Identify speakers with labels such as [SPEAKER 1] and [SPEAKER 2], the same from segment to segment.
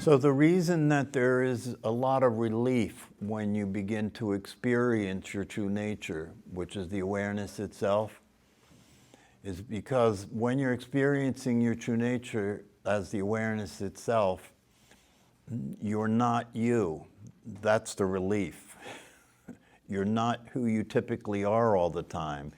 [SPEAKER 1] So the reason that there is a lot of relief when you begin to experience your true nature, which is the awareness itself, is because when you're experiencing your true nature as the awareness itself, you're not you. That's the relief. You're not who you typically are all the time.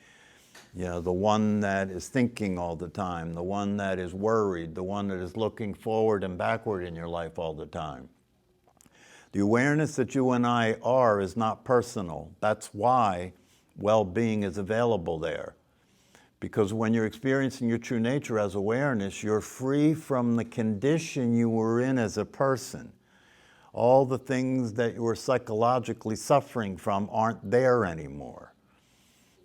[SPEAKER 1] You know, the one that is thinking all the time, the one that is worried, the one that is looking forward and backward in your life all the time. The awareness that you and I are is not personal. That's why well-being is available there. Because when you're experiencing your true nature as awareness, you're free from the condition you were in as a person. All the things that you were psychologically suffering from aren't there anymore.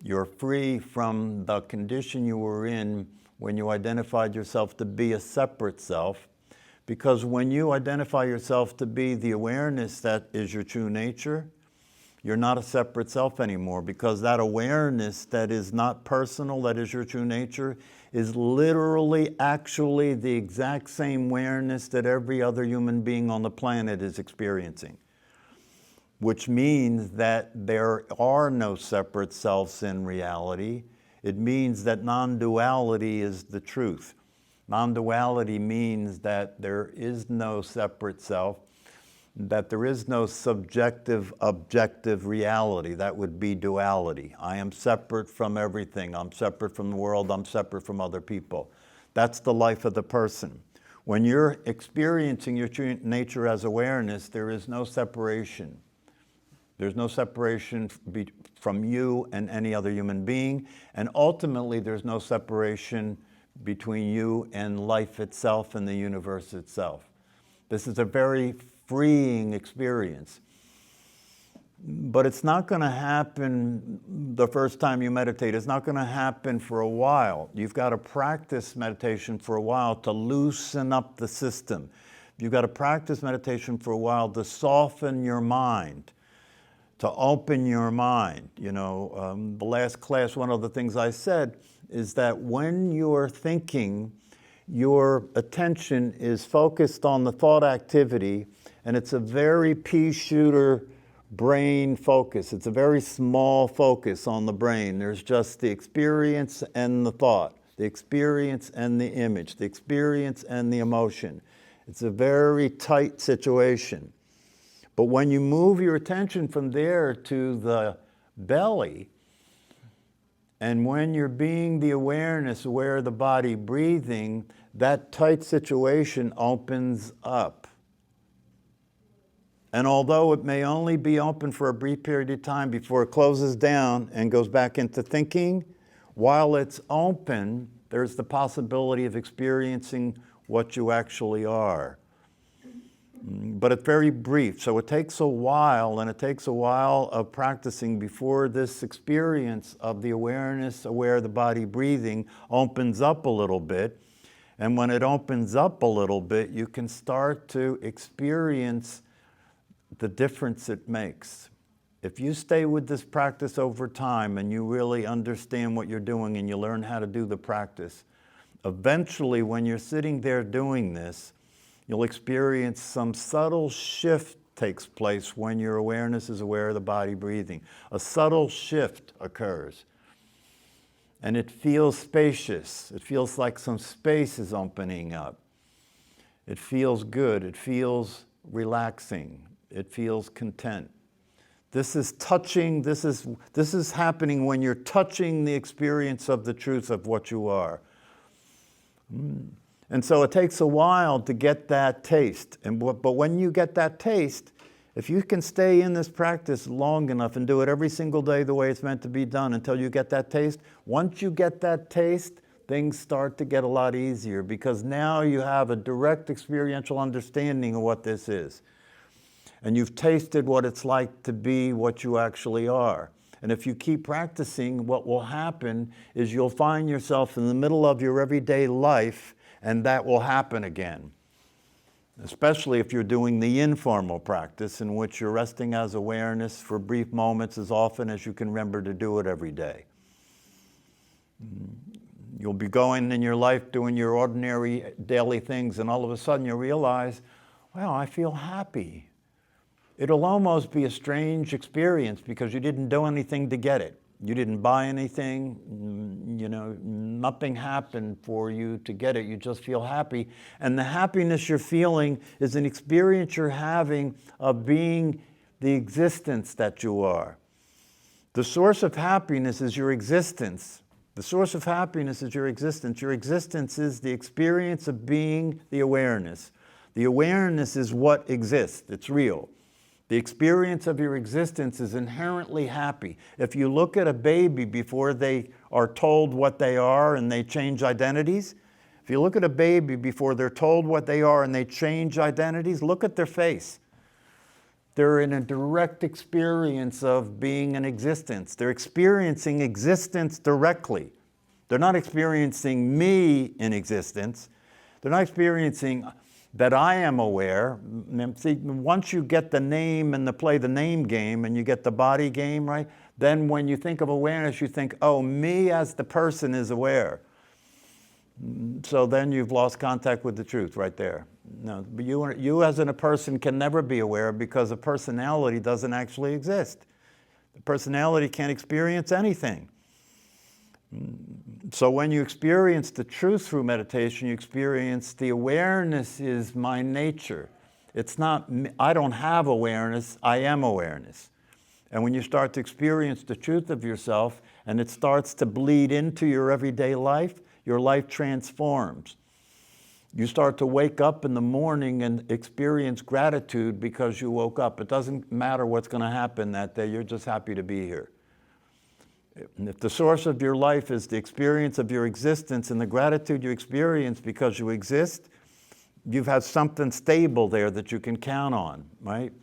[SPEAKER 1] You're free from the condition you were in when you identified yourself to be a separate self, because when you identify yourself to be the awareness that is your true nature, you're not a separate self anymore, because that awareness that is not personal, that is your true nature, is literally actually the exact same awareness that every other human being on the planet is experiencing. Which means that there are no separate selves in reality. It means that non-duality is the truth. Non-duality means that there is no separate self, that there is no subjective, objective reality. That would be duality. I am separate from everything. I'm separate from the world. I'm separate from other people. That's the life of the person. When you're experiencing your true nature as awareness, there is no separation. There's no separation from you and any other human being, and ultimately there's no separation between you and life itself and the universe itself. This is a very freeing experience. But it's not going to happen the first time you meditate. It's not going to happen for a while. You've got to practice meditation for a while to loosen up the system. You've got to practice meditation for a while to soften your mind, to open your mind. You know, the last class, one of the things I said is that when you're thinking, your attention is focused on the thought activity, and it's a very pea-shooter brain focus. It's a very small focus on the brain. There's just the experience and the thought, the experience and the image, the experience and the emotion. It's a very tight situation. But when you move your attention from there to the belly, and when you're being the awareness, aware of the body breathing, that tight situation opens up. And although it may only be open for a brief period of time before it closes down and goes back into thinking, while it's open, there's the possibility of experiencing what you actually are. But it's very brief, so it takes a while, and it takes a while of practicing before this experience of the awareness, aware of the body breathing, opens up a little bit. And when it opens up a little bit, you can start to experience the difference it makes. If you stay with this practice over time and you really understand what you're doing and you learn how to do the practice, eventually when you're sitting there doing this, you'll experience some subtle shift takes place when your awareness is aware of the body breathing. A subtle shift occurs. And it feels spacious. It feels like some space is opening up. It feels good. It feels relaxing. It feels content. This is touching, this is happening when you're touching the experience of the truth of what you are. And so it takes a while to get that taste. But when you get that taste, if you can stay in this practice long enough and do it every single day the way it's meant to be done until you get that taste, once you get that taste, things start to get a lot easier, because now you have a direct experiential understanding of what this is. And you've tasted what it's like to be what you actually are. And if you keep practicing, what will happen is you'll find yourself in the middle of your everyday life, and that will happen again. Especially if you're doing the informal practice, in which you're resting as awareness for brief moments as often as you can remember to do it every day. You'll be going in your life doing your ordinary daily things, and all of a sudden you realize, wow, I feel happy. It'll almost be a strange experience because you didn't do anything to get it. You didn't buy anything, nothing happened for you to get it. You just feel happy. And the happiness you're feeling is an experience you're having of being the existence that you are. The source of happiness is your existence. The source of happiness is your existence. Your existence is the experience of being the awareness. The awareness is what exists. It's real. The experience of your existence is inherently happy. If you look at a baby before they are told what they are and they change identities, if you look at a baby before they're told what they are and they change identities, look at their face. They're in a direct experience of being an existence. They're experiencing existence directly. They're not experiencing me in existence. They're not experiencing that I am aware. See, once you get the name and play the name game and you get the body game, right? Then when you think of awareness, you think, oh, me as the person is aware. So then you've lost contact with the truth right there. No, but you as a person can never be aware because a personality doesn't actually exist. The personality can't experience anything. So when you experience the truth through meditation, you experience the awareness is my nature. It's not, I don't have awareness, I am awareness. And when you start to experience the truth of yourself and it starts to bleed into your everyday life, your life transforms. You start to wake up in the morning and experience gratitude because you woke up. It doesn't matter what's going to happen that day, you're just happy to be here. And if the source of your life is the experience of your existence and the gratitude you experience because you exist, you've had something stable there that you can count on, right?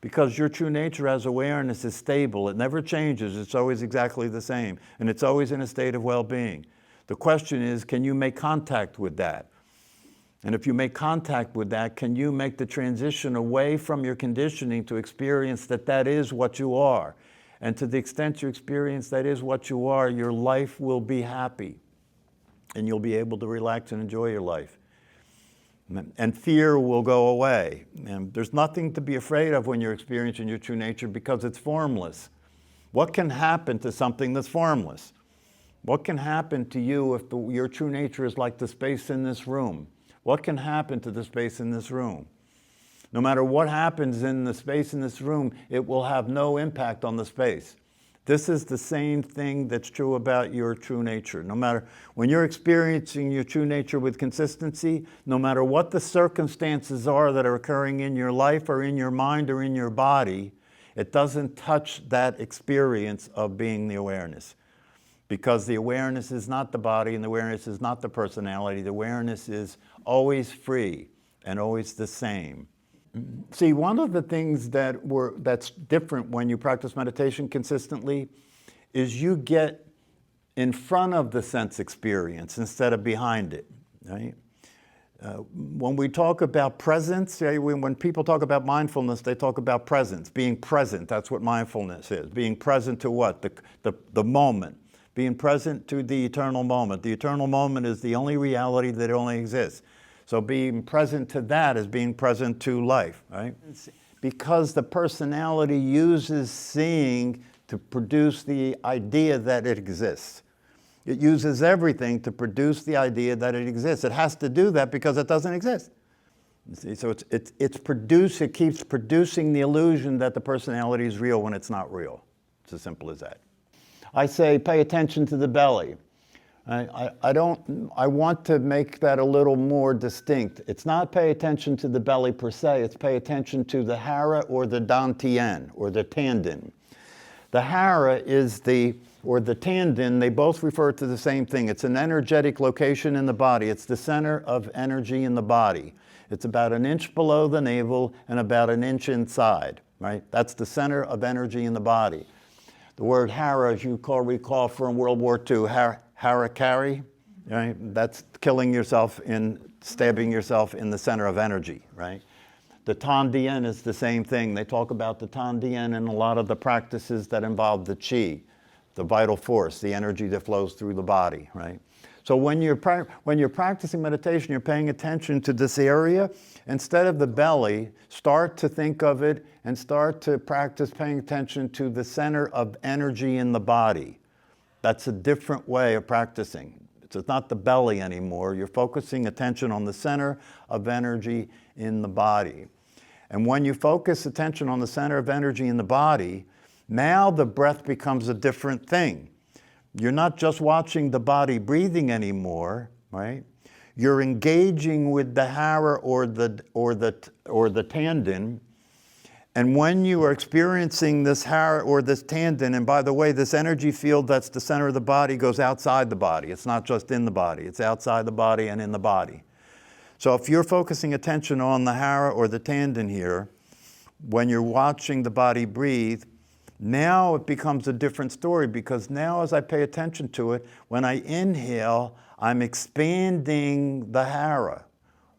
[SPEAKER 1] Because your true nature as awareness is stable. It never changes. It's always exactly the same. And it's always in a state of well-being. The question is, can you make contact with that? And if you make contact with that, can you make the transition away from your conditioning to experience that that is what you are? And to the extent you experience that is what you are, your life will be happy. And you'll be able to relax and enjoy your life. And fear will go away. And there's nothing to be afraid of when you're experiencing your true nature because it's formless. What can happen to something that's formless? What can happen to you if your true nature is like the space in this room? What can happen to the space in this room? No matter what happens in the space in this room, it will have no impact on the space. This is the same thing that's true about your true nature. No matter, when you're experiencing your true nature with consistency, no matter what the circumstances are that are occurring in your life or in your mind or in your body, it doesn't touch that experience of being the awareness. Because the awareness is not the body and the awareness is not the personality. The awareness is always free and always the same. See, one of the things that's different when you practice meditation consistently is you get in front of the sense experience instead of behind it, right? When we talk about presence, when people talk about mindfulness, they talk about presence, being present. That's what mindfulness is. Being present to what? The moment. Being present to the eternal moment. The eternal moment is the only reality that only exists. So being present to that is being present to life, right? Because the personality uses seeing to produce the idea that it exists. It uses everything to produce the idea that it exists. It has to do that because it doesn't exist. You see? So it keeps producing the illusion that the personality is real when it's not real. It's as simple as that. I say pay attention to the belly. I want to make that a little more distinct. It's not pay attention to the belly per se, it's pay attention to the hara or the dantian or the tendon. The hara or the tendon, they both refer to the same thing. It's an energetic location in the body. It's the center of energy in the body. It's about an inch below the navel and about an inch inside, right? That's the center of energy in the body. The word hara, as you recall from World War II, harakiri, right? That's killing yourself stabbing yourself in the center of energy, right? The Tandien is the same thing. They talk about the Tandien in a lot of the practices that involve the chi, the vital force, the energy that flows through the body, right? So when you're practicing meditation, you're paying attention to this area. Instead of the belly, start to think of it and start to practice paying attention to the center of energy in the body. That's a different way of practicing. It's not the belly anymore. You're focusing attention on the center of energy in the body. And when you focus attention on the center of energy in the body, now the breath becomes a different thing. You're not just watching the body breathing anymore, right? You're engaging with the hara or the tendon. And when you are experiencing this hara or this tendon, and by the way, this energy field that's the center of the body goes outside the body. It's not just in the body. It's outside the body and in the body. So if you're focusing attention on the hara or the tendon here, when you're watching the body breathe, now it becomes a different story, because now as I pay attention to it, when I inhale, I'm expanding the hara.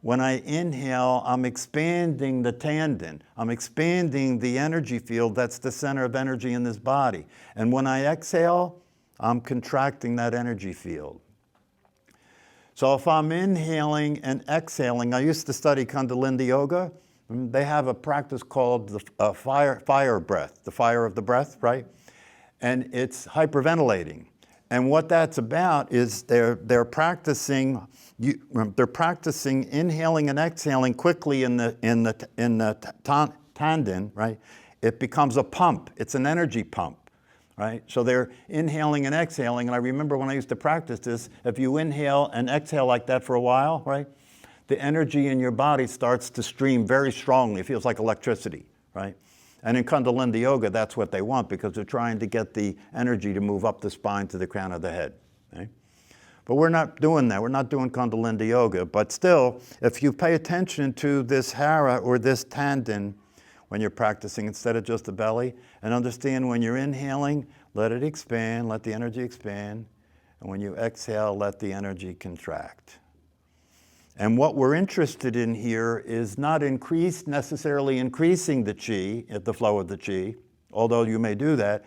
[SPEAKER 1] When I inhale, I'm expanding the tendon. I'm expanding the energy field that's the center of energy in this body. And when I exhale, I'm contracting that energy field. So if I'm inhaling and exhaling, I used to study Kundalini Yoga. They have a practice called the fire breath, the fire of the breath, right? And it's hyperventilating. And what that's about is they're practicing inhaling and exhaling quickly in the tendon, right? It becomes a pump. It's an energy pump, right? So they're inhaling and exhaling. And I remember when I used to practice this, if you inhale and exhale like that for a while, right? The energy in your body starts to stream very strongly. It feels like electricity, right? And in Kundalini Yoga, that's what they want, because they're trying to get the energy to move up the spine to the crown of the head. Okay? But we're not doing that. We're not doing Kundalini Yoga. But still, if you pay attention to this hara or this tendon when you're practicing instead of just the belly, and understand when you're inhaling, let it expand, let the energy expand. And when you exhale, let the energy contract. And what we're interested in here is not necessarily increasing the chi, the flow of the chi, although you may do that.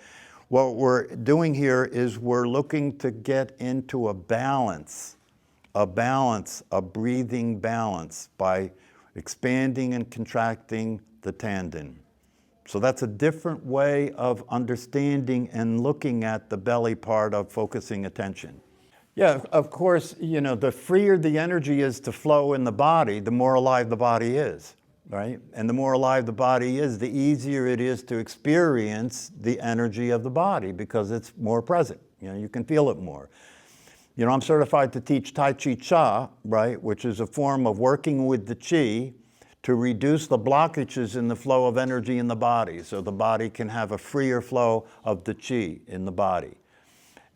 [SPEAKER 1] What we're doing here is we're looking to get into a balance, a breathing balance by expanding and contracting the tendon. So that's a different way of understanding and looking at the belly part of focusing attention. Yeah, of course, the freer the energy is to flow in the body, the more alive the body is, right? And the more alive the body is, the easier it is to experience the energy of the body, because it's more present. You can feel it more. I'm certified to teach Tai Chi Cha, right, which is a form of working with the chi to reduce the blockages in the flow of energy in the body, so the body can have a freer flow of the chi in the body.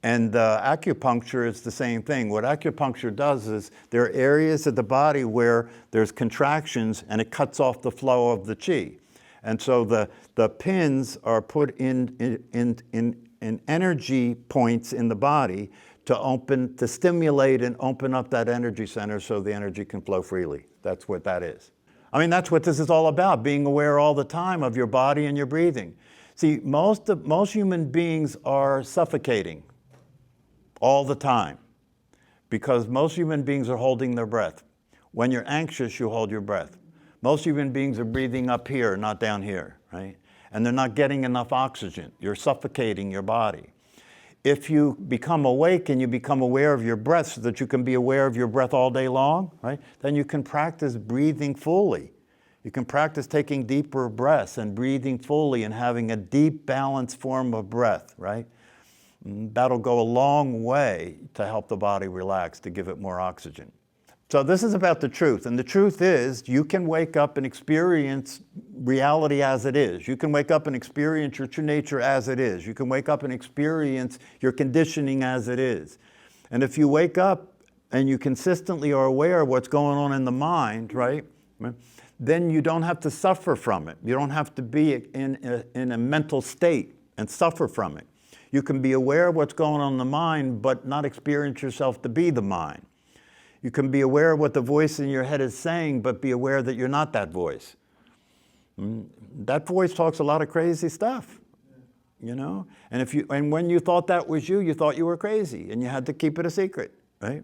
[SPEAKER 1] And acupuncture is the same thing. What acupuncture does is there are areas of the body where there's contractions and it cuts off the flow of the chi. And so the pins are put in energy points in the body to stimulate and open up that energy center so the energy can flow freely. That's what that is. I mean, that's what this is all about, being aware all the time of your body and your breathing. See, most human beings are suffocating all the time, because most human beings are holding their breath. When you're anxious, you hold your breath. Most human beings are breathing up here, not down here, right? And they're not getting enough oxygen. You're suffocating your body. If you become awake and you become aware of your breath so that you can be aware of your breath all day long, right? Then you can practice breathing fully. You can practice taking deeper breaths and breathing fully and having a deep, balanced form of breath, right? That'll go a long way to help the body relax, to give it more oxygen. So this is about the truth. And the truth is, you can wake up and experience reality as it is. You can wake up and experience your true nature as it is. You can wake up and experience your conditioning as it is. And if you wake up and you consistently are aware of what's going on in the mind, right, then you don't have to suffer from it. You don't have to be in a mental state and suffer from it. You can be aware of what's going on in the mind, but not experience yourself to be the mind. You can be aware of what the voice in your head is saying, but be aware that you're not that voice. That voice talks a lot of crazy stuff, And when you thought that was you thought you were crazy, and you had to keep it a secret, right?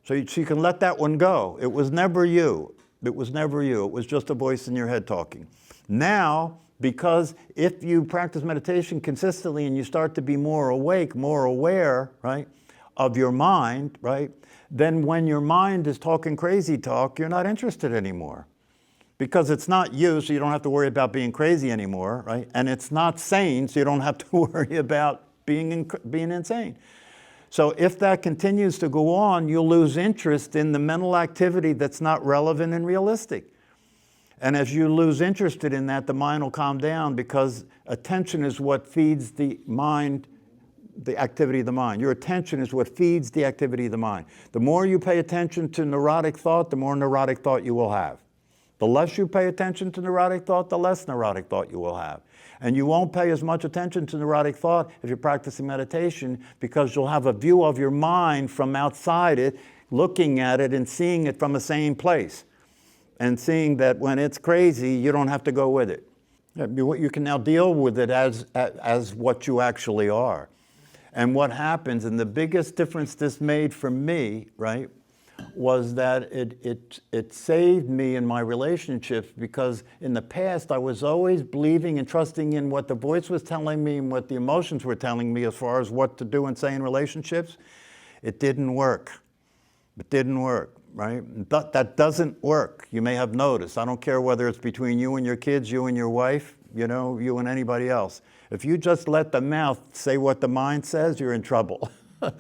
[SPEAKER 1] So you can let that one go. It was never you. It was never you. It was just a voice in your head talking. Now, because if you practice meditation consistently and you start to be more awake, more aware, right, of your mind, right, then when your mind is talking crazy talk, you're not interested anymore. Because it's not you, so you don't have to worry about being crazy anymore, right? And it's not sane, so you don't have to worry about being insane. So if that continues to go on, you'll lose interest in the mental activity that's not relevant and realistic. And as you lose interest in that, the mind will calm down, because attention is what feeds the mind, the activity of the mind. Your attention is what feeds the activity of the mind. The more you pay attention to neurotic thought, the more neurotic thought you will have. The less you pay attention to neurotic thought, the less neurotic thought you will have. And you won't pay as much attention to neurotic thought if you're practicing meditation, because you'll have a view of your mind from outside it, looking at it and seeing it from the same place. And seeing that when it's crazy, you don't have to go with it. You can now deal with it as what you actually are. And what happens, and the biggest difference this made for me, right, was that it saved me in my relationships, because in the past I was always believing and trusting in what the voice was telling me and what the emotions were telling me as far as what to do and say in relationships. It didn't work. It didn't work, right? That doesn't work. You may have noticed. I don't care whether it's between you and your kids, you and your wife, you know, you and anybody else. If you just let the mouth say what the mind says, you're in trouble.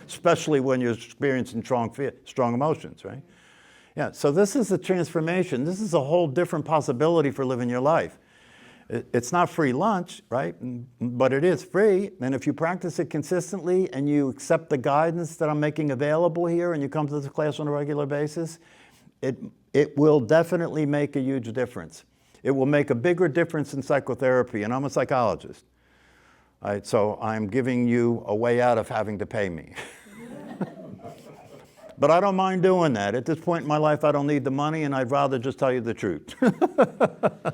[SPEAKER 1] Especially when you're experiencing strong emotions, right? Yeah, so this is a transformation. This is a whole different possibility for living your life. It's not free lunch, right? But it is free. And if you practice it consistently and you accept the guidance that I'm making available here and you come to this class on a regular basis, it will definitely make a huge difference. It will make a bigger difference in psychotherapy, and I'm a psychologist. Right, so I'm giving you a way out of having to pay me. But I don't mind doing that. At this point in my life, I don't need the money, and I'd rather just tell you the truth.